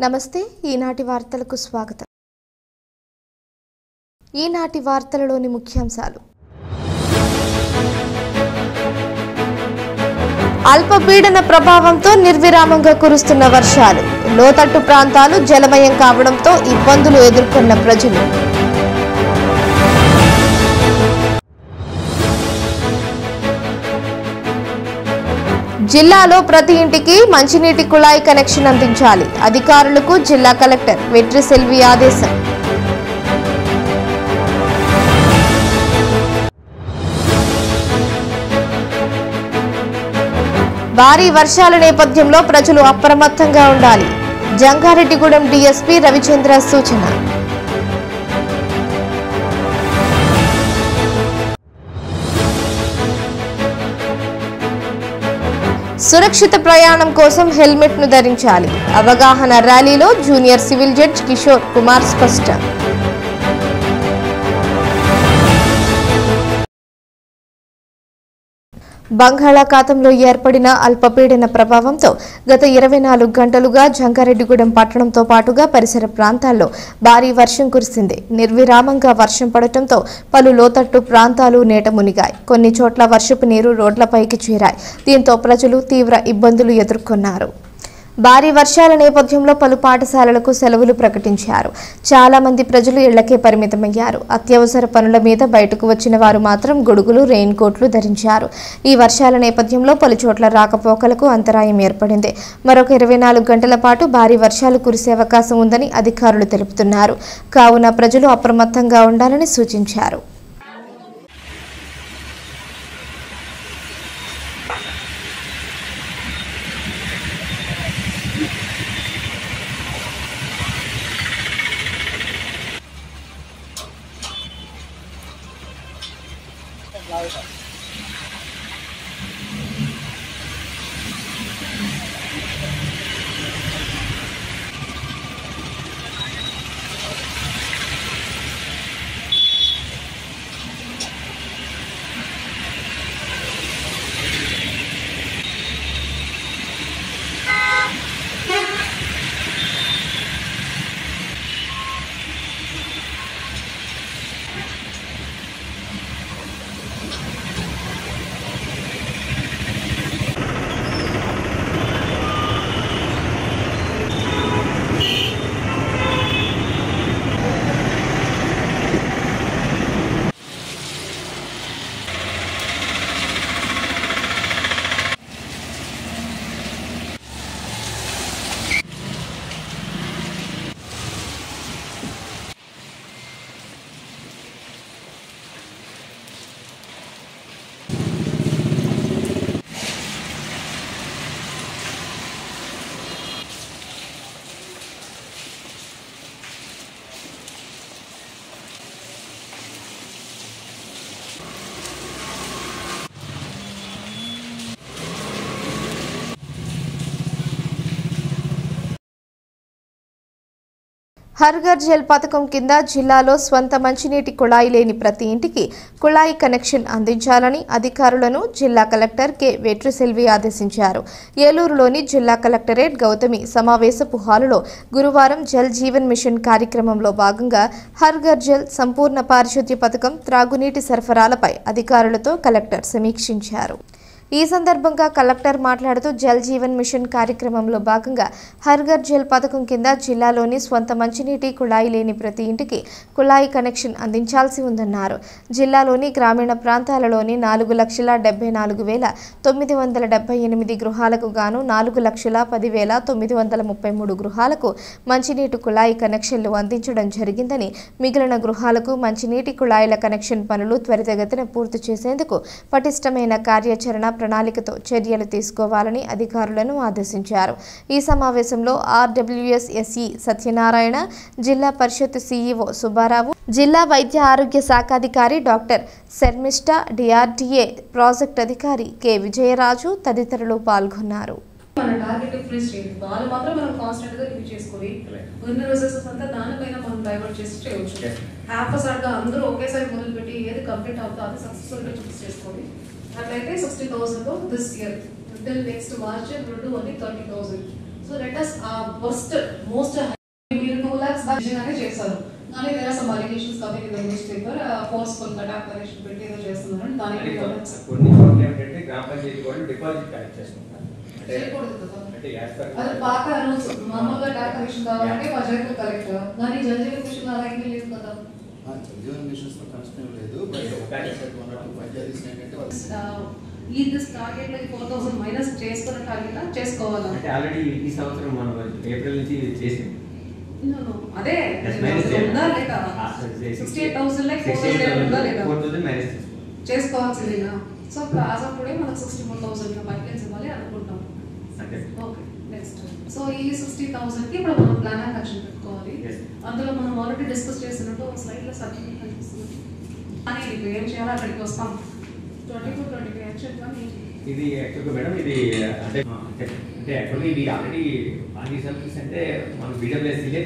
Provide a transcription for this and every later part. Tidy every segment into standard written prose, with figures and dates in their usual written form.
నమస్తే ఈనాటి వార్తలకు స్వాగతం. ఈనాటి వార్తలలోని ముఖ్యాంశాలు. అల్పపీడన ప్రభావంతో నిర్విరామంగా కురుస్తున్న వర్షాలు, లోతట్టు ప్రాంతాలు జలమయం కావడంతో ఇబ్బందులు ఎదుర్కొన్న ప్రజలు. జిల్లాలో ప్రతి ఇంటికి మంచినీటి కుళాయి కనెక్షన్ అందించాలి. అధికారులకు జిల్లా కలెక్టర్ వెట్రిసెల్వి ఆదేశం. భారీ వర్షాల నేపథ్యంలో ప్రజలు అప్రమత్తంగా ఉండాలి. జంగారెడ్డిగూడెం డీఎస్పీ రవిచంద్ర సూచన. సురక్షిత ప్రయాణం కోసం హెల్మెట్ ను ధరించాలి. అవగాహన ర్యాలీలో junior civil judge Kishore Kumar స్పష్టం. బంగాళాఖాతంలో ఏర్పడిన అల్పపీడన ప్రభావంతో గత 24 గంటలుగా జంగారెడ్డిగూడెం పట్టణంతో పాటుగా పరిసర ప్రాంతాల్లో భారీ వర్షం కురిసింది. నిర్విరామంగా వర్షం పడటంతో పలు లోతట్టు ప్రాంతాలు నీట మునిగాయి. కొన్ని చోట్ల వర్షపు నీరు రోడ్లపైకి చేరాయి. దీంతో ప్రజలు తీవ్ర ఇబ్బందులు ఎదుర్కొన్నారు. భారీ వర్షాల నేపథ్యంలో పలు పాఠశాలలకు సెలవులు ప్రకటించారు. చాలా మంది ప్రజలు ఇళ్లకే పరిమితమయ్యారు. అత్యవసర పనుల మీద బయటకు వచ్చిన వారు మాత్రం గొడుగులు, రెయిన్ కోట్లు ధరించారు. ఈ వర్షాల నేపథ్యంలో పలు చోట్ల రాకపోకలకు అంతరాయం ఏర్పడింది. మరొక 24 గంటల పాటు భారీ వర్షాలు కురిసే అవకాశం ఉందని అధికారులు తెలుపుతున్నారు. కావున ప్రజలు అప్రమత్తంగా ఉండాలని సూచించారు. హర్ ఘర్ జల్ పథకం కింద జిల్లాలో స్వంత మంచినీటి కుళాయి లేని ప్రతి ఇంటికి కుళాయి కనెక్షన్ అందించాలని అధికారులను జిల్లా కలెక్టర్ కె వెట్రిసెల్వి ఆదేశించారు. ఏలూరులోని జిల్లా కలెక్టరేట్ గౌతమి సమావేశపు హాలులో గురువారం జల్ జీవన్ మిషన్ కార్యక్రమంలో భాగంగా హర్ ఘర్ జల్ సంపూర్ణ పారిశుద్ధ్య పథకం త్రాగునీటి సరఫరాలపై అధికారులతో కలెక్టర్ సమీక్షించారు. ఈ సందర్భంగా కలెక్టర్ మాట్లాడుతూ జల్ జీవన్ మిషన్ కార్యక్రమంలో భాగంగా హర్ ఘర్ జల్ పథకం కింద జిల్లాలోని స్వంత మంచినీటి కుళాయి లేని ప్రతి ఇంటికి కుళాయి కనెక్షన్ అందించాల్సి ఉందన్నారు. జిల్లాలోని గ్రామీణ ప్రాంతాలలోని 4,74,978 గృహాలకు గాను 4,10,933 గృహాలకు మంచినీటి కుళాయి కనెక్షన్లు అందించడం జరిగిందని, మిగిలిన గృహాలకు మంచినీటి కుళాయిల కనెక్షన్ పనులు త్వరితగతిన పూర్తి చేసేందుకు పటిష్టమైన కార్యాచరణ ప్రణాళికతో చర్యలు తీసుకోవాలని అధికారులను ఆదేశించారు. ఈ సమావేశంలో ఆర్డబ్ల్యూఎస్ఎస్ఈ సత్యనారాయణ, జిల్లా పరిషత్ సీఈఓ సుబ్బారావు, జిల్లా వైద్య ఆరోగ్య శాఖాధికారి డాక్టర్ శర్మిష్ఠ, డిఆర్డీఏ ప్రాజెక్ట్ అధికారి కె విజయరాజు తదితరులు పాల్గొన్నారు. మన టార్గెట్ ఫినిష్ చేయాలి. వాళ్ళు మాత్రం మనం కాన్స్టెంట్ గా రివ్యూ చేసుకొని ఉన్న రిసోర్సెస్ అంతా దానిపైన మనం డైవర్ట్ చేసి చేయవచ్చు. హ్యాపసార్ట్ గా అందరూ ఒకేసారి మొదలుపెట్టి ఏది కంప్లీట్ అవుతుందో అది సక్సెస్ఫుల్ గా చూస్ చేసుకోండి. అట్లయితే 60,000 this year till next March 2 only 30,000 so let us first most మీరు 2 lakhs బాగా చేశారు కానీ there are some allegations coming in the newspaper forceful attack correction పెట్టి ఏదో చేస్తున్నారు దానికి కొన్ని చోట్ల ఏంటంటే గ్రామ పంచాయతీ వాళ్ళు డిపాజిట్ కలెక్ట్ చేసుకుంటారు అంటే అది పాత రూల్స్ మామూలుగా అటాక్ కరెక్షన్ కావాలంటే పంచాయతీ కలెక్టర్ కానీ జడ్జి మిషన్ అలా ఏమీ లేదు కదా జడ్జి మిషన్స్ తో కన్స్ట్రక్ట్ లేదు పంచాయతీస్ ఏంటంటే ఈ దిస్ టార్గెట్ లో 4000 మైనస్ చేసుకున్న టార్గెట్ చేసుకోవాలా అంటే ఆల్రెడీ ఈ సంవత్సరం మనం ఏప్రిల్ నుంచి చేసింది అదే ఉందా లేదా 68000 లైక్ 4000 ఉందా లేదా 4000 మైనస్ చేసుకోవాల్సిందేనా సో క్లాస్ అప్పుడే మనకు 64000 పైకెన్స్ ఇవ్వాలి అనుకుంటాం ఓకే నెక్స్ట్ సో ఈ 60000 కి ఇప్పుడు మనం ప్లాన్ ఆఫ్ యాక్షన్ పెట్టుకోవాలి అందులో మనం ఆల్రెడీ డిస్కస్ చేసినట్టు స్లైడ్ లో సర్టిఫికేట్ కనిపిస్తుంది అని ఇప్పుడు ఏం చేయాలో అక్కడికి వస్తాం 24-25 యాక్షన్ ప్లాన్ ఇది యాక్చువల్గా మేడం ఇది అంటే యాక్చువల్గా ఇది ఆల్రెడీ పార్టీ సర్వీస్ అంటే మనం బీడబ్ల్యూఎస్సీలే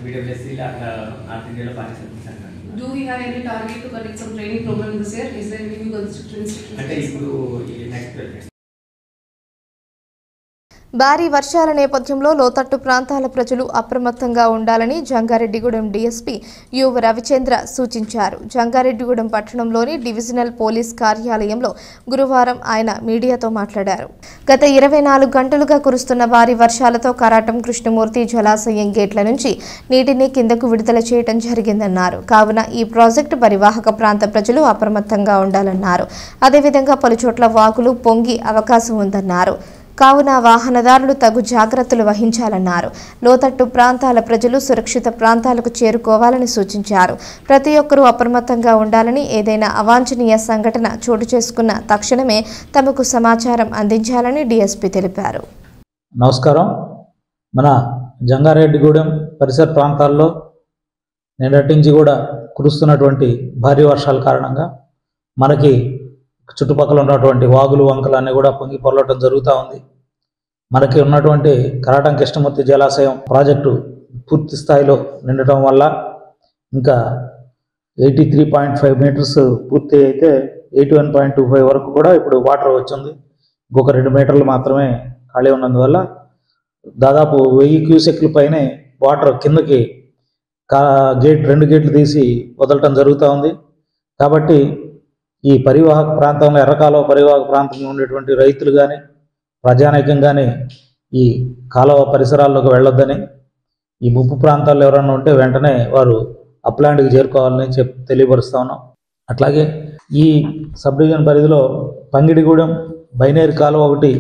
బీడబ్ల్యూఎస్సీలే అట్లా నార్త్ ఇండియాలో పార్టీ సర్వీస్ అంటారు. Do we have any target to conduct some training program this year? Is there any new institutions? అంటే ఇప్పుడు నెక్స్ట్ భారీ వర్షాల నేపథ్యంలో లోతట్టు ప్రాంతాల ప్రజలు అప్రమత్తంగా ఉండాలని జంగారెడ్డిగూడెం డీఎస్పీ యు రవిచంద్ర సూచించారు. జంగారెడ్డిగూడెం పట్టణంలోని డివిజనల్ పోలీస్ కార్యాలయంలో గురువారం ఆయన మీడియాతో మాట్లాడారు. గత 24 గంటలుగా కురుస్తున్న భారీ వర్షాలతో కరాటం కృష్ణమూర్తి జలాశయం గేట్ల నుంచి నీటిని కిందకు విడుదల చేయడం జరిగిందన్నారు. కావున ఈ ప్రాజెక్టు పరివాహక ప్రాంత ప్రజలు అప్రమత్తంగా ఉండాలన్నారు. అదేవిధంగా పలుచోట్ల వాగులు పొంగి అవకాశం ఉందన్నారు. కావున వాహనదారులు తగు జాగ్రత్తలు వహించాలన్నారు. లోతట్టు ప్రాంతాల ప్రజలు సురక్షిత ప్రాంతాలకు చేరుకోవాలని సూచించారు. ప్రతి ఒక్కరూ అప్రమత్తంగా ఉండాలని, ఏదైనా అవాంఛనీయ సంఘటన చోటు చేసుకున్న తక్షణమే తమకు సమాచారం అందించాలని డీఎస్పీ తెలిపారు. నమస్కారం. మన జంగారెడ్డిగూడెం పరిసర ప్రాంతాల్లో నిన్నటి నుంచి కూడా కురుస్తున్నటువంటి భారీ వర్షాల కారణంగా మనకి చుట్టుపక్కల ఉన్నటువంటి వాగులు వంకలు అన్నీ కూడా పొంగి పొరలటం జరుగుతూ ఉంది. మనకి ఉన్నటువంటి కరాటం కృష్ణమూర్తి జలాశయం ప్రాజెక్టు పూర్తి స్థాయిలో నిండటం వల్ల ఇంకా 83.5 మీటర్స్ పూర్తి అయితే 81.25 వరకు కూడా ఇప్పుడు వాటర్ వచ్చింది. ఇంకొక 2 మీటర్లు మాత్రమే ఖాళీ ఉన్నందువల్ల దాదాపు 1000 క్యూసెక్ల పైనే వాటర్ కిందకి రెండు గేట్లు తీసి వదలటం జరుగుతూ ఉంది. కాబట్టి ఈ పరివాహక ప్రాంతంలో ఎర్రకాలువ పరివాహక ప్రాంతంలో ఉండేటువంటి రైతులు కానీ ప్రజానైక్యం కానీ ఈ కాలువ పరిసరాల్లోకి వెళ్ళొద్దని, ఈ ముప్పు ప్రాంతాల్లో ఎవరైనా ఉంటే వెంటనే వారు అప్లాండ్కి చేరుకోవాలని తెలియపరుస్తూ ఉన్నాం. అట్లాగే ఈ సబ్ డివిజన్ పరిధిలో పంగిడిగూడెం బైనేరు కాలువ ఒకటి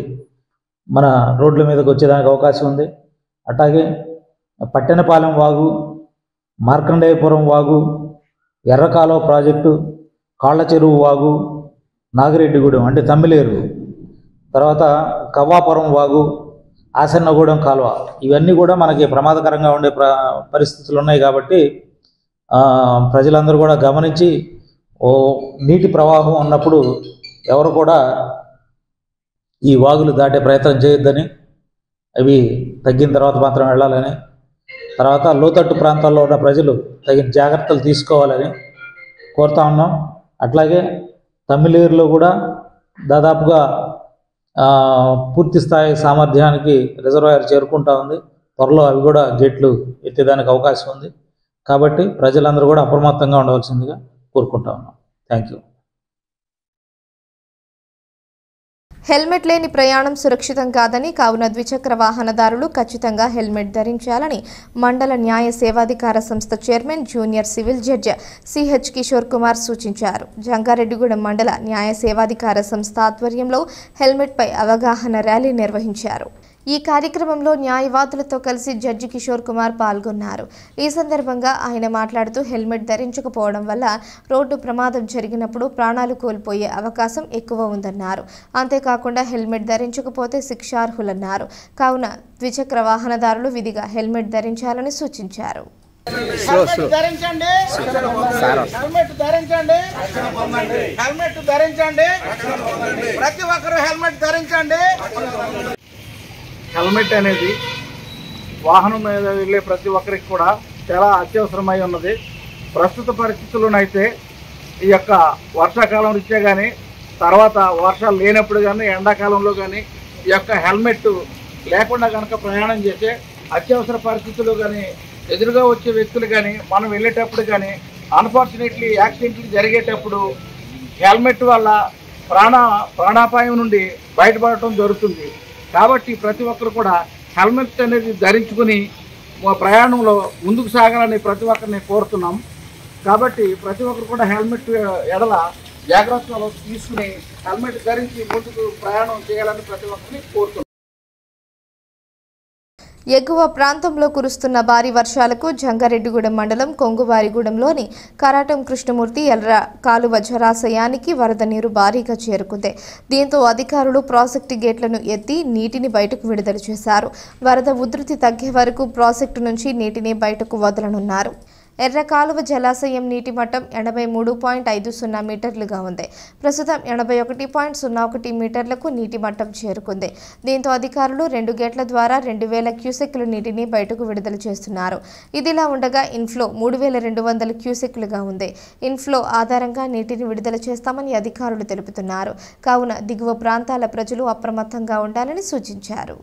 మన రోడ్ల మీదకి వచ్చేదానికి అవకాశం ఉంది. అట్లాగే పట్టెనపాలెం వాగు, మార్కండేయపురం వాగు, ఎర్రకాలువ ప్రాజెక్టు, కాళ్ళ చెరువు వాగు, నాగిరెడ్డిగూడెం అంటే తమ్మిలేరు, తర్వాత కవ్వాపురం వాగు, ఆసన్నగూడెం కాలువ ఇవన్నీ కూడా మనకి ప్రమాదకరంగా ఉండే పరిస్థితులు ఉన్నాయి. కాబట్టి ప్రజలందరూ కూడా గమనించి నీటి ప్రవాహం ఉన్నప్పుడు ఎవరు కూడా ఈ వాగులు దాటే ప్రయత్నం చేయొద్దని, అవి తగ్గిన తర్వాత మాత్రం వెళ్ళాలని, తర్వాత లోతట్టు ప్రాంతాల్లో ఉన్న ప్రజలు తగిన జాగ్రత్తలు తీసుకోవాలని కోరుతా ఉన్నాం. అట్లాగే తమ్మిలేరులో కూడా దాదాపుగా పూర్తి స్థాయి సామర్థ్యానికి రిజర్వాయర్ చేరుకుంటా ఉంది. త్వరలో అవి కూడా గేట్లు ఎత్తేదానికి అవకాశం ఉంది. కాబట్టి ప్రజలందరూ కూడా అప్రమత్తంగా ఉండవలసిందిగా కోరుకుంటా ఉన్నాం. Thank you. హెల్మెట్ లేని ప్రయాణం సురక్షితం కాదని, కావున ద్విచక్ర వాహనదారులు ఖచ్చితంగా హెల్మెట్ ధరించాలని మండల న్యాయ సేవాధికార సంస్థ chairman junior civil judge CH Kishore Kumar సూచించారు. జంగారెడ్డిగూడెం మండల న్యాయ సేవాధికార సంస్థ ఆధ్వర్యంలో హెల్మెట్పై అవగాహన ర్యాలీ నిర్వహించారు. ఈ కార్యక్రమంలో న్యాయవాదులతో కలిసి జడ్జి కిషోర్ కుమార్ పాల్గొన్నారు. ఈ సందర్భంగా ఆయన మాట్లాడుతూ హెల్మెట్ ధరించకపోవడం వల్ల రోడ్డు ప్రమాదం జరిగినప్పుడు ప్రాణాలు కోల్పోయే అవకాశం ఎక్కువ ఉందన్నారు. అంతేకాకుండా హెల్మెట్ ధరించకపోతే శిక్షార్హులన్నారు. కావున ద్విచక్ర వాహనదారులు విధిగా హెల్మెట్ ధరించాలని సూచించారు. ప్రతి ఒక్కరూ హెల్మెట్ ధరించండి. హెల్మెట్ అనేది వాహనం మీద వెళ్ళే ప్రతి ఒక్కరికి కూడా చాలా అత్యవసరమై ఉన్నది. ప్రస్తుత పరిస్థితుల్లోనైతే ఈ యొక్క వర్షాకాలం రీత్యా కానీ, తర్వాత వర్షాలు లేనప్పుడు కానీ, ఎండాకాలంలో కానీ ఈ యొక్క హెల్మెట్ లేకుండా కనుక ప్రయాణం చేస్తే అత్యవసర పరిస్థితులు కానీ ఎదురుగా వచ్చే వ్యక్తులు కానీ మనం వెళ్ళేటప్పుడు కానీ అన్ఫార్చునేట్లీ యాక్సిడెంట్లు జరిగేటప్పుడు హెల్మెట్ వల్ల ప్రాణాపాయం నుండి బయటపడటం జరుగుతుంది. కాబట్టి ప్రతి ఒక్కరు కూడా హెల్మెట్ అనేది ధరించుకుని ప్రయాణంలో ముందుకు సాగాలని ప్రతి ఒక్కరిని కోరుతున్నాం. కాబట్టి ప్రతి ఒక్కరు కూడా హెల్మెట్ ఎడల జాగ్రత్తలు తీసుకుని హెల్మెట్ ధరించి ముందుకు ప్రయాణం చేయాలని ప్రతి ఒక్కరిని కోరుతున్నాం. ఎగువ ప్రాంతంలో కురుస్తున్న భారీ వర్షాలకు జంగారెడ్డిగూడెం మండలం కొంగువారిగూడెంలోని కరాటం కృష్ణమూర్తి ఎర్ర కాలువ జలాశయానికి వరద నీరు భారీగా చేరుకుంది. దీంతో అధికారులు ప్రాజెక్టు గేట్లను ఎత్తి నీటిని బయటకు విడుదల చేశారు. వరద ఉధృతి తగ్గే వరకు ప్రాజెక్టు నుంచి నీటిని బయటకు వదలనున్నారు. ఎర్ర కాలువ జలాశయం నీటి మట్టం 83.50 మీటర్లుగా ఉంది. ప్రస్తుతం 81.01 మీటర్లకు నీటి మట్టం చేరుకుంది. దీంతో అధికారులు 2 గేట్ల ద్వారా 2000 క్యూసెక్కుల నీటిని బయటకు విడుదల చేస్తున్నారు. ఇదిలా ఉండగా ఇన్ఫ్లో 3200 క్యూసెక్కులుగా ఉంది. ఇన్ఫ్లో ఆధారంగా నీటిని విడుదల చేస్తామని అధికారులు తెలుపుతున్నారు. కావున దిగువ ప్రాంతాల ప్రజలు అప్రమత్తంగా ఉండాలని సూచించారు.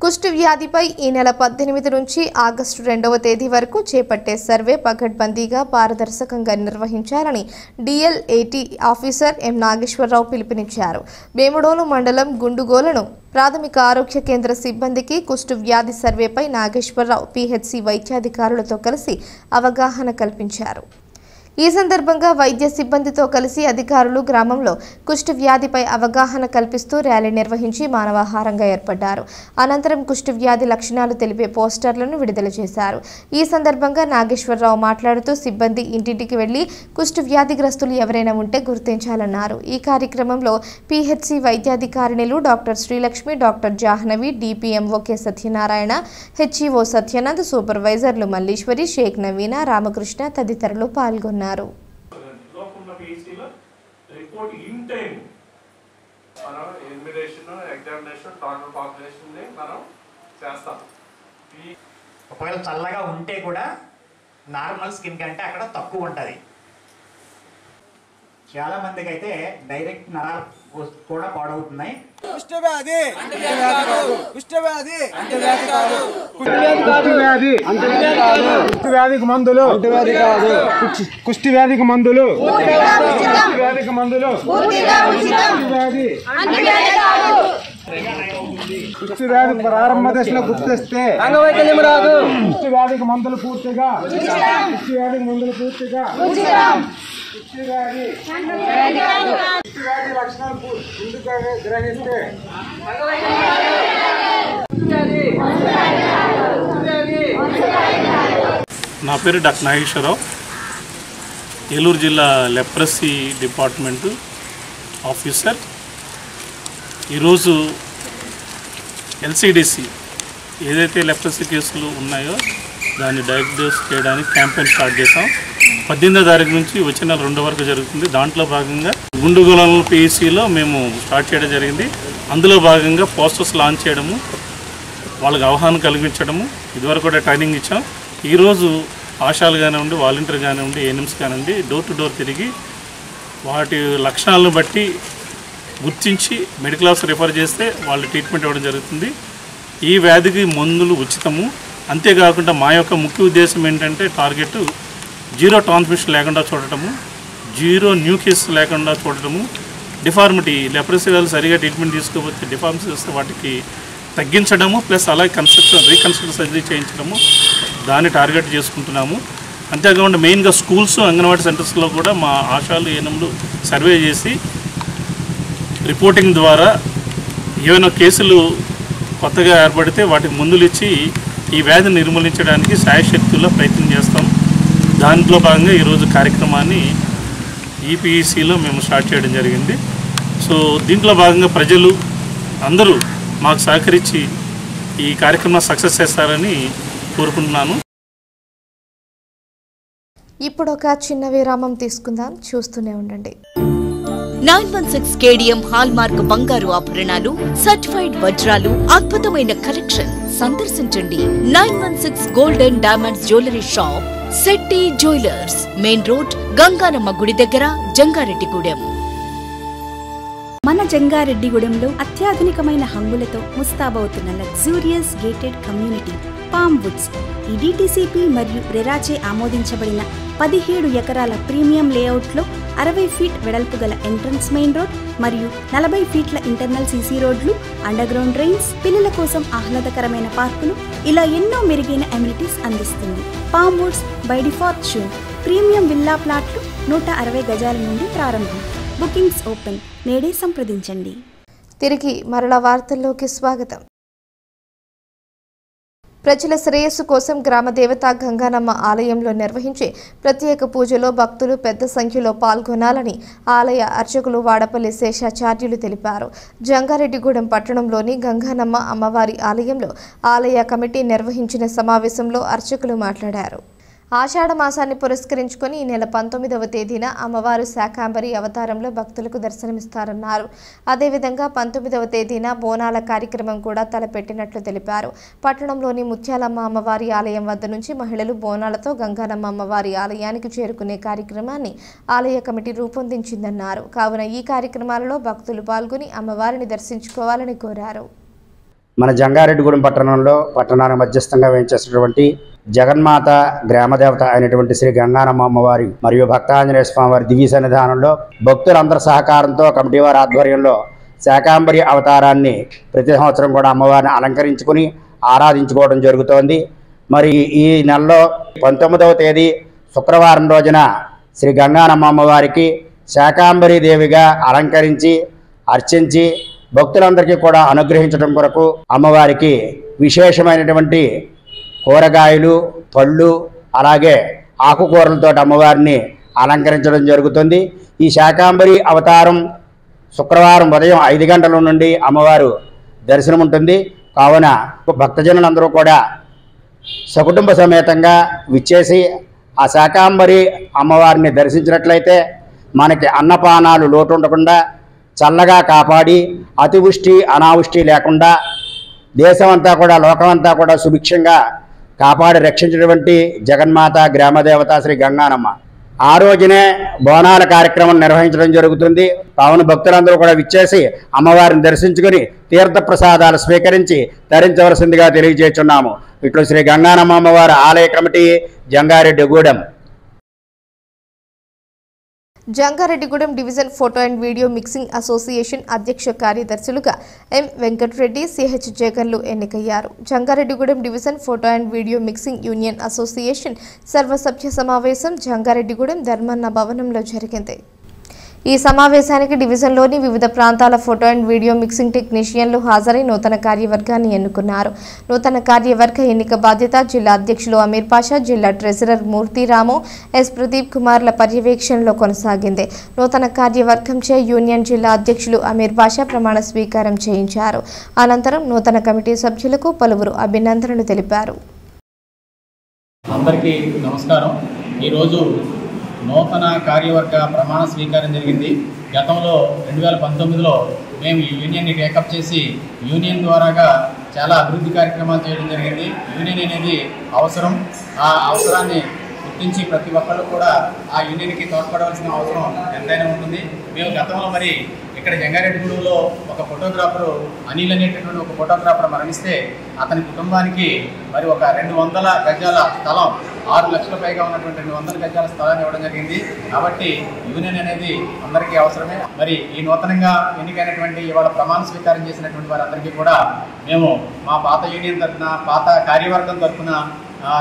కుష్టు వ్యాధిపై ఈ నెల 18 నుంచి ఆగస్టు 2వ తేదీ వరకు చేపట్టే సర్వే పకడ్బందీగా పారదర్శకంగా నిర్వహించాలని డిఎల్ఏటి ఆఫీసర్ ఎం నాగేశ్వరరావు పిలుపునిచ్చారు. వేముడోలు మండలం గుండుగోలను ప్రాథమిక ఆరోగ్య కేంద్ర సిబ్బందికి కుష్టు వ్యాధి సర్వేపై నాగేశ్వరరావు పిహెచ్సి వైద్యాధికారులతో కలిసి అవగాహన కల్పించారు. ఈ సందర్భంగా వైద్య సిబ్బందితో కలిసి అధికారులు గ్రామంలో కుష్టు వ్యాధిపై అవగాహన కల్పిస్తూ ర్యాలీ నిర్వహించి మానవాహారంగా ఏర్పడ్డారు. అనంతరం కుష్టు వ్యాధి లక్షణాలు తెలిపే పోస్టర్లను విడుదల చేశారు. ఈ సందర్భంగా నాగేశ్వరరావు మాట్లాడుతూ సిబ్బంది ఇంటింటికి వెళ్లి కుష్టు వ్యాధిగ్రస్తులు ఎవరైనా ఉంటే గుర్తించాలన్నారు. ఈ కార్యక్రమంలో పిహెచ్సి వైద్యాధికారిణులు doctor Srilakshmi, doctor Jahnavi, DPMO K Satyanarayana, HEO Satyanand, సూపర్వైజర్లు మల్లీశ్వరి, షేక్ నవీన, రామకృష్ణ తదితరులు పాల్గొన్నారు. ఒకవేళ చల్లగా ఉంటే కూడా నార్మల్ స్కిన్ కంటే అక్కడ తక్కువ ఉంటుంది. చాలా మందికి అయితే డైరెక్ట్ నరాలు కూడా పాడవుతున్నాయి. వ్యాధికి మందులు కుష్టి వ్యాధికి మందులు వ్యాధికి మందులు కుష్టి వ్యాధి ప్రారంభ దశలో గుర్తిస్తే అంగవైకల్యం రాదు. కుష్టి వ్యాధికి మందులు పూర్తిగా కుష్టి వ్యాధికి మందులు పూర్తిగా కుష్టి వ్యాధి లక్షణాలు ముందుగా గ్రహిస్తే నా పేరు డాక్టర్ నాగేశ్వరరావు, ఏలూరు జిల్లా లెప్రసీ డిపార్ట్మెంటు ఆఫీసర్. ఈరోజు ఎల్సిడిసి ఏదైతే లెప్రసీ కేసులు ఉన్నాయో దాన్ని డయాగ్నోస్ చేయడానికి క్యాంపెయిన్ స్టార్ట్ చేసాం. 18వ తారీఖు నుంచి వచ్చే నెల 2 వరకు జరుగుతుంది. దాంట్లో భాగంగా గుండుగోళం పిఎస్సిలో మేము స్టార్ట్ చేయడం జరిగింది. అందులో భాగంగా పోస్టర్స్ లాంచ్ చేయడము, వాళ్ళకి అవగాహన కలిగించడము, ఇదివరకు కూడా ట్రైనింగ్ ఇచ్చాం. ఈరోజు ఆశాలు కానివ్వండి, వాలంటీర్ కానివ్వండి, ఏఎన్ఎంస్ కానివ్వండి, డోర్ టు డోర్ తిరిగి వాటి లక్షణాలను బట్టి గుర్తించి మెడికల్ ఆఫీసర్ రిఫర్ చేస్తే వాళ్ళు ట్రీట్మెంట్ ఇవ్వడం జరుగుతుంది. ఈ వ్యాధికి మందులు ఉచితము. అంతేకాకుండా మా యొక్క ముఖ్య ఉద్దేశం ఏంటంటే టార్గెట్ జీరో ట్రాన్స్మిషన్ లేకుండా చూడటము, జీరో న్యూ కేసెస్ లేకుండా చూడటము, డిఫార్మిటీ లెప్రసీ వాళ్ళు సరిగా ట్రీట్మెంట్ తీసుకోకపోతే డిఫార్మసీ వస్తే వాటికి తగ్గించడము ప్లస్ అలాగే రీకన్స్ట్రక్షన్ సర్జరీ చేయించడము దాన్ని టార్గెట్ చేసుకుంటున్నాము. అంతేకాకుండా మెయిన్గా స్కూల్స్ అంగన్వాడీ సెంటర్స్లో కూడా మా ఆశాలు ఏఎన్ఎంలు సర్వే చేసి రిపోర్టింగ్ ద్వారా ఏమైనా కేసులు కొత్తగా ఏర్పడితే వాటికి మందులు ఇచ్చి ఈ వ్యాధిని నిర్మూలించడానికి శాయశక్తుల్లో ప్రయత్నం చేస్తాం. దాంట్లో భాగంగా ఈరోజు కార్యక్రమాన్ని ఈపీఈసీలో మేము స్టార్ట్ చేయడం జరిగింది. సో దీంట్లో భాగంగా ప్రజలు అందరూ మాకు సహకరించి ఈ కార్యక్రమం సక్సెస్ చేస్తారని కోరుకుంటున్నాను. ఇప్పుడు ఒక చిన్న విరామం తీసుకుందాం, చూస్తూనే ఉండండి. 916 కేడిఎం హాల్మార్క్ బంగారు ఆభరణాలు, సర్టిఫైడ్ వజ్రాలు, అద్భుతమైన కలెక్షన్. సందర్శించండి 916 gold and diamonds jewellery shop, Shetty jewellers, main road, Gangannamma గుడి దగ్గర, జంగారెడ్డిగూడెం. మన జంగారెడ్డిగూడెంలో అత్యాధునికమైన హంగులతో ముస్తాబవుతున్న luxurious gated community Palm Woods. ఈ డిటిసిపి మరియు రెరాచే ఆమోదించబడిన 17 ఎకరాల ప్రీమియం లేఅవుట్లో 60 ఫీట్ వెడల్పు గల ఎంట్రన్స్ మెయిన్ రోడ్ మరియు 40 ఫీట్ల ఇంటర్నల్ సీసీ రోడ్లు, అండర్ గ్రౌండ్ డ్రైన్స్, పిల్లల కోసం ఆహ్లాదకరమైన పార్కులు, ఇలా ఎన్నో మెరుగైన అమ్యూనిటీస్ అందిస్తుంది. పామ్ వుడ్స్ బై డిఫాల్ట్ షూన్ ప్రీమియం విల్లా ప్లాట్లు 160 గజాల నుండి ప్రారంభం. Bookings open. నేడే సంప్రదించండి. తిరిగి మరల వార్తల్లోకి స్వాగతం. ప్రజల శ్రేయస్సు కోసం గ్రామ దేవత గంగానమ్మ ఆలయంలో నిర్వహించే ప్రత్యేక పూజలో భక్తులు పెద్ద సంఖ్యలో పాల్గొనాలని ఆలయ అర్చకులు వాడపల్లి శేషాచార్యులు తెలిపారు. జంగారెడ్డిగూడెం పట్టణంలోని గంగానమ్మ అమ్మవారి ఆలయంలో ఆలయ కమిటీ నిర్వహించిన సమావేశంలో అర్చకులు మాట్లాడారు. ఆషాఢ మాసాన్ని పురస్కరించుకొని ఈ నెల 19వ తేదీన అమ్మవారు శాకాంబరి అవతారంలో భక్తులకు దర్శనమిస్తారన్నారు. అదేవిధంగా 19వ తేదీన బోనాల కార్యక్రమం కూడా తలపెట్టినట్లు తెలిపారు. పట్టణంలోని ముత్యాలమ్మ అమ్మవారి ఆలయం వద్ద నుంచి మహిళలు బోనాలతో గంగానమ్మ అమ్మవారి ఆలయానికి చేరుకునే కార్యక్రమాన్ని ఆలయ కమిటీ రూపొందించిందన్నారు. కావున ఈ కార్యక్రమాలలో భక్తులు పాల్గొని అమ్మవారిని దర్శించుకోవాలని కోరారు. మన జంగారెడ్డిగూడెం పట్టణంలో పట్టణానికి మధ్యస్థంగా వేయించేసినటువంటి జగన్మాత గ్రామదేవత అయినటువంటి శ్రీ గంగానమ్మ అమ్మవారి మరియు భక్తాంజనేయ స్వామి వారి దివ్య సన్నిధానంలో భక్తులందరి సహకారంతో కమిటీ వారి ఆధ్వర్యంలో శాకాంబరి అవతారాన్ని ప్రతి సంవత్సరం కూడా అమ్మవారిని అలంకరించుకుని ఆరాధించుకోవడం జరుగుతోంది. మరి ఈ నెలలో 19వ తేదీ శుక్రవారం రోజున శ్రీ గంగానమ్మ అమ్మవారికి శాకాంబరి దేవిగా అలంకరించి అర్చించి భక్తులందరికీ కూడా అనుగ్రహించడం కొరకు అమ్మవారికి విశేషమైనటువంటి కూరగాయలు, పళ్ళు, అలాగే ఆకుకూరలతో అమ్మవారిని అలంకరించడం జరుగుతుంది. ఈ శాకాంబరి అవతారం శుక్రవారం ఉదయం 5 గంటల నుండి అమ్మవారు దర్శనం ఉంటుంది. కావున భక్తజనులందరూ కూడా సకుటుంబ సమేతంగా విచ్చేసి ఆ శాకాంబరి అమ్మవారిని దర్శించినట్లయితే మనకి అన్నపానాలు లోటు ఉండకుండా చల్లగా కాపాడి అతివృష్టి అనావృష్టి లేకుండా దేశమంతా కూడా లోకమంతా కూడా సుభిక్షంగా కాపాడి రక్షించినటువంటి జగన్మాత గ్రామదేవత శ్రీ గంగానమ్మ. ఆ రోజునే బోనాల కార్యక్రమం నిర్వహించడం జరుగుతుంది. కావున భక్తులందరూ కూడా విచ్చేసి అమ్మవారిని దర్శించుకుని తీర్థ ప్రసాదాలు స్వీకరించి తరించవలసిందిగా తెలియజేస్తున్నాము. ఇట్లు శ్రీ గంగానమ్మ అమ్మవారి ఆలయ committee, Jangareddygudem. Jangareddygudem division photo and video mixing association అధ్యక్ష కార్యదర్శులుగా ఎం వెంకటరెడ్డి, సిహెచ్ జగన్లు ఎన్నికయ్యారు. Jangareddygudem division photo and video mixing union association సర్వసభ్య సమావేశం జంగారెడ్డిగూడెం ధర్మన్న భవనంలో జరిగింది. ఈ సమావేశానికి డివిజన్లోని వివిధ ప్రాంతాల ఫోటో అండ్ వీడియో మిక్సింగ్ టెక్నీషియన్లు హాజరై నూతన కార్యవర్గాన్ని ఎన్నుకున్నారు. నూతన కార్యవర్గ ఎన్నిక బాధ్యత జిల్లా అధ్యక్షులు అమీర్ పాషా, జిల్లా ట్రెజరర్ మూర్తిరాము, ఎస్ ప్రదీప్ కుమార్ల పర్యవేక్షణలో కొనసాగింది. నూతన కార్యవర్గంచే యూనియన్ జిల్లా అధ్యక్షులు అమీర్ పాషా ప్రమాణ స్వీకారం చేయించారు. అనంతరం నూతన కమిటీ సభ్యులకు పలువురు అభినందనలు తెలిపారు. అందరికీ నమస్కారం. ఈరోజు నూతన కార్యవర్గ ప్రమాణ స్వీకారం జరిగింది. గతంలో 2019లో మేము ఈ యూనియన్ని టేకప్ చేసి యూనియన్ ద్వారాగా చాలా అభివృద్ధి కార్యక్రమాలు చేయడం జరిగింది. యూనియన్ అనేది అవసరం. ఆ అవసరాన్ని గుర్తించి ప్రతి ఒక్కళ్ళు కూడా ఆ యూనియన్కి తోడ్పడవలసిన అవసరం ఎంతైనా ఉంటుంది. మేము గతంలో మరి ఇక్కడ జంగారెడ్డిగూడెంలో ఒక ఫోటోగ్రాఫరు అనిల్ అనేటటువంటి ఒక ఫోటోగ్రాఫర్ మరణిస్తే అతని కుటుంబానికి మరి ఒక 200 గజాల స్థలం 6 లక్షల పైగా ఉన్నటువంటి 200 గజాల స్థలాన్ని ఇవ్వడం జరిగింది. కాబట్టి యూనియన్ అనేది అందరికీ అవసరమే. మరి ఈ నూతనంగా ఎన్నికైనటువంటి ఇవాళ ప్రమాణ స్వీకారం చేసినటువంటి వారందరికీ కూడా మేము మా పాత యూనియన్ తరఫున, పాత కార్యవర్గం తరఫున,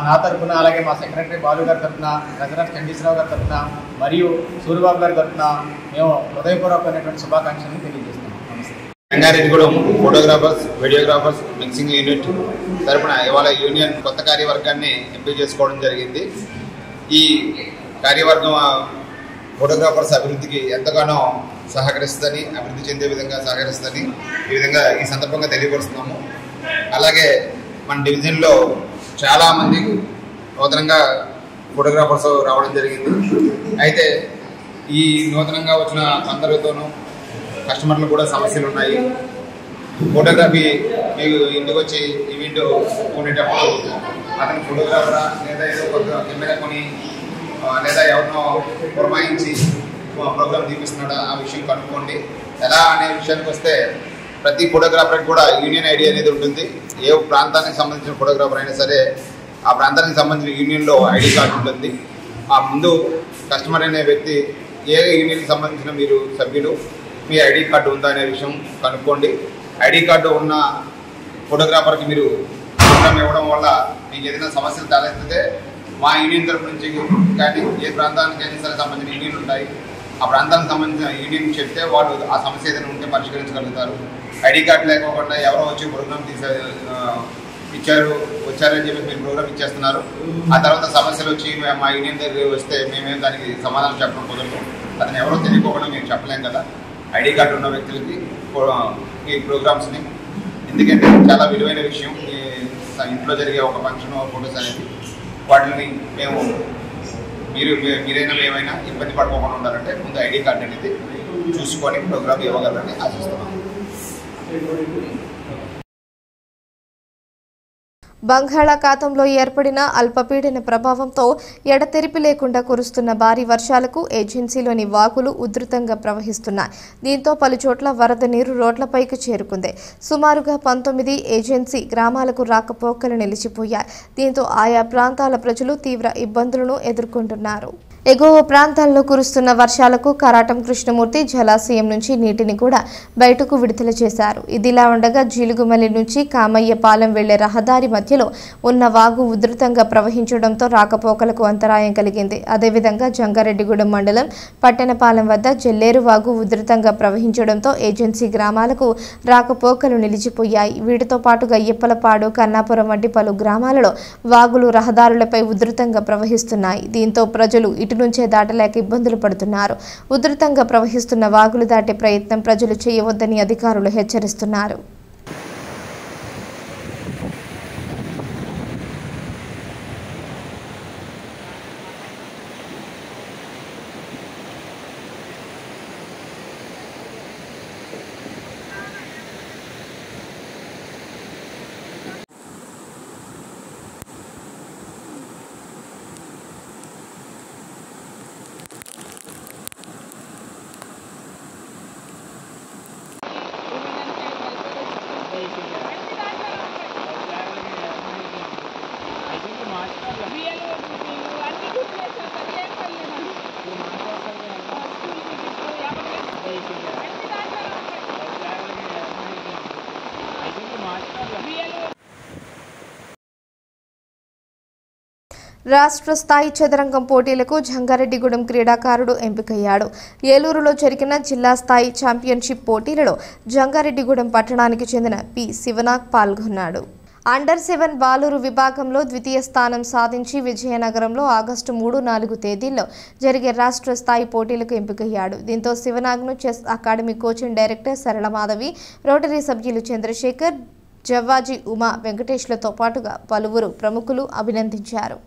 నా తరఫున, అలాగే మా సెక్రటరీ బాలు గారి తరఫున, ట్రెజరర్ చండీశ్వరరావు గారి తరఫున మరియు సూర్యబాబు గారి తరఫున మేము హృదయపూర్వకమైనటువంటి శుభాకాంక్షలను తెలియజేస్తున్నాం. Rangareddygudem photographers, videographers mixing unit తరపున ఇవాళ యూనియన్ కొత్త కార్యవర్గాన్ని ఎంపిక చేసుకోవడం జరిగింది. ఈ కార్యవర్గం ఫోటోగ్రాఫర్స్ అభివృద్ధికి ఎంతగానో సహకరిస్తుందని, అభివృద్ధి చెందే విధంగా సహకరిస్తుందని ఈ విధంగా ఈ సందర్భంగా తెలియపరుస్తున్నాము. అలాగే మన డివిజన్లో చాలామంది నూతనంగా ఫోటోగ్రాఫర్స్ రావడం జరిగింది. అయితే ఈ నూతనంగా వచ్చిన అందరితోనూ కస్టమర్లు కూడా సమస్యలు ఉన్నాయి. ఫోటోగ్రఫీ మీకు ఇంటికి వచ్చి ఈవెంట్ కొనేటప్పుడు అతను ఫోటోగ్రాఫరా లేదా ఏదో కొత్త కెమెరా కొని లేదా ఎవరినో పురమాయించి ప్రోగ్రామ్ తీపిస్తున్నాడా ఆ విషయం కనుక్కోండి. ఎలా అనే విషయానికి వస్తే ప్రతి ఫోటోగ్రాఫర్కి కూడా యూనియన్ ఐడి అనేది ఉంటుంది. ఏ ప్రాంతానికి సంబంధించిన ఫోటోగ్రాఫర్ అయినా సరే ఆ ప్రాంతానికి సంబంధించిన యూనియన్లో ఐడి కార్డు ఉంటుంది. ఆ ముందు కస్టమర్ అనే వ్యక్తి ఏ యూనియన్కి సంబంధించిన మీరు సభ్యులు, మీ ఐడి కార్డు ఉందా అనే విషయం కనుక్కోండి. ఐడి కార్డు ఉన్న ఫోటోగ్రాఫర్కి మీరు ప్రోగ్రామ్ ఇవ్వడం వల్ల మీకు ఏదైనా సమస్యలు తలెత్తితే మా యూనియన్ తరఫు నుంచి కానీ ఏ ప్రాంతానికైనా సరే సంబంధించిన యూనియన్లు ఉంటాయి. ఆ ప్రాంతానికి సంబంధించిన యూనియన్ చెప్తే వాళ్ళు ఆ సమస్య ఏదైనా ఉంటే పరిష్కరించగలుగుతారు. ఐడి కార్డు లేకోకుండా ఎవరో వచ్చి ప్రోగ్రామ్ వచ్చారని చెప్పి మీరు ప్రోగ్రామ్ ఇచ్చేస్తున్నారు. ఆ తర్వాత సమస్యలు వచ్చి మా యూనియన్ దగ్గర వస్తే మేమేం దానికి సమాధానం చెప్పడం కుదరదు. అతను ఎవరో తెలియకోకుండా మేము చెప్పలేం కదా. ఐడి కార్డు ఉన్న వ్యక్తులకి ఈ ప్రోగ్రామ్స్ని, ఎందుకంటే చాలా విలువైన విషయం ఇంట్లో జరిగే ఒక ఫంక్షన్ ఫోటోస్ అనేది, వాటిని మేము మీరైనా మేమైనా ఇబ్బంది పడుకోకుండా ఉండాలంటే ముందు ఐడి కార్డు అనేది చూసుకొని ప్రోగ్రామ్ ఇవ్వగలరని ఆశిస్తున్నాం. బంగాళాఖాతంలో ఏర్పడిన అల్పపీడన ప్రభావంతో ఎడతెరిపి లేకుండా కురుస్తున్న భారీ వర్షాలకు ఏజెన్సీలోని వాగులు ఉధృతంగా ప్రవహిస్తున్నాయి. దీంతో పలుచోట్ల వరద నీరు రోడ్లపైకి చేరుకుంది. సుమారుగా 19 ఏజెన్సీ గ్రామాలకు రాకపోకలు నిలిచిపోయాయి. దీంతో ఆయా ప్రాంతాల ప్రజలు తీవ్ర ఇబ్బందులను ఎదుర్కొంటున్నారు. ఎగువ ప్రాంతాల్లో కురుస్తున్న వర్షాలకు కరాటం కృష్ణమూర్తి జలాశయం నుంచి నీటిని కూడా బయటకు విడుదల చేశారు. ఇదిలా ఉండగా జీలుగుమల్లి నుంచి కామయ్యపాలెం వెళ్లే రహదారి మధ్యలో ఉన్న వాగు ఉధృతంగా ప్రవహించడంతో రాకపోకలకు అంతరాయం కలిగింది. అదేవిధంగా జంగారెడ్డిగూడెం మండలం పట్టణపాలెం వద్ద జల్లేరు వాగు ఉధృతంగా ప్రవహించడంతో ఏజెన్సీ గ్రామాలకు రాకపోకలు నిలిచిపోయాయి. వీటితో పాటుగా ఇప్పలపాడు, కన్నాపురం వంటి పలు గ్రామాలలో వాగులు రహదారులపై ఉధృతంగా ప్రవహిస్తున్నాయి. దీంతో ప్రజలు ఇటు నుంచే దాటలేక ఇబ్బందులు పడుతున్నారు. ఉధృతంగా ప్రవహిస్తున్న వాగులు దాటే ప్రయత్నం ప్రజలు చేయవద్దని అధికారులు హెచ్చరిస్తున్నారు. రాష్ట్ర స్థాయి చదరంగం పోటీలకు జంగారెడ్డిగూడెం క్రీడాకారుడు ఎంపికయ్యాడు. ఏలూరులో జరిగిన జిల్లా స్థాయి ఛాంపియన్షిప్ పోటీలలో జంగారెడ్డిగూడెం పట్టణానికి చెందిన పి శివనాగ్ పాల్గొన్నాడు. అండర్-7 బాలూరు విభాగంలో ద్వితీయ స్థానం సాధించి విజయనగరంలో ఆగస్టు 3-4 తేదీల్లో జరిగే రాష్ట్ర స్థాయి పోటీలకు ఎంపికయ్యాడు. దీంతో శివనాగ్ను chess academy coaching director Saralamadhavi, Rotary సభ్యులు చంద్రశేఖర్, జవ్వాజీ ఉమా వెంకటేష్లతో పాటుగా పలువురు ప్రముఖులు అభినందించారు.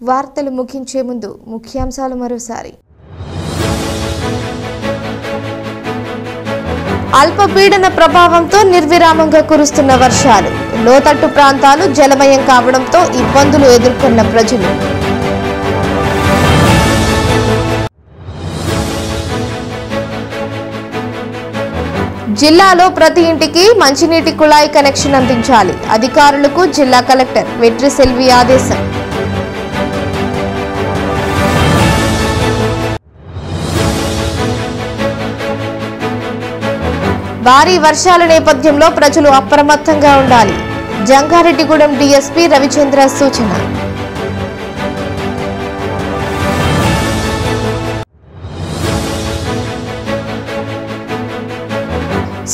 వార్తలు ముగించే ముందు ముఖ్యాంశాలు మరోసారి. అల్పపీడన ప్రభావంతో నిర్విరామంగా కురుస్తున్న వర్షాలు, లోతట్టు ప్రాంతాలు జలమయం కావడంతో ఇబ్బందులు ఎదుర్కొన్న ప్రజలు. జిల్లాలో ప్రతి ఇంటికి మంచినీటి కుళాయి కనెక్షన్ అందించాలి. అధికారులకు జిల్లా కలెక్టర్ వెట్రి సెల్వి ఆదేశం. భారీ వర్షాల నేపథ్యంలో ప్రజలు అప్రమత్తంగా ఉండాలి. జంగారెడ్డిగూడెం డీఎస్పీ రవిచంద్ర సూచన.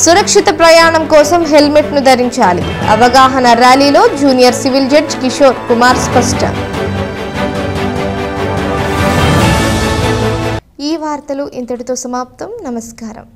సురక్షిత ప్రయాణం కోసం హెల్మెట్ ను ధరించాలి. అవగాహన ర్యాలీలో junior civil judge Kishore Kumar స్పష్టం. ఈ వార్తలు ఇంతటితో సమాప్తం. నమస్కారం.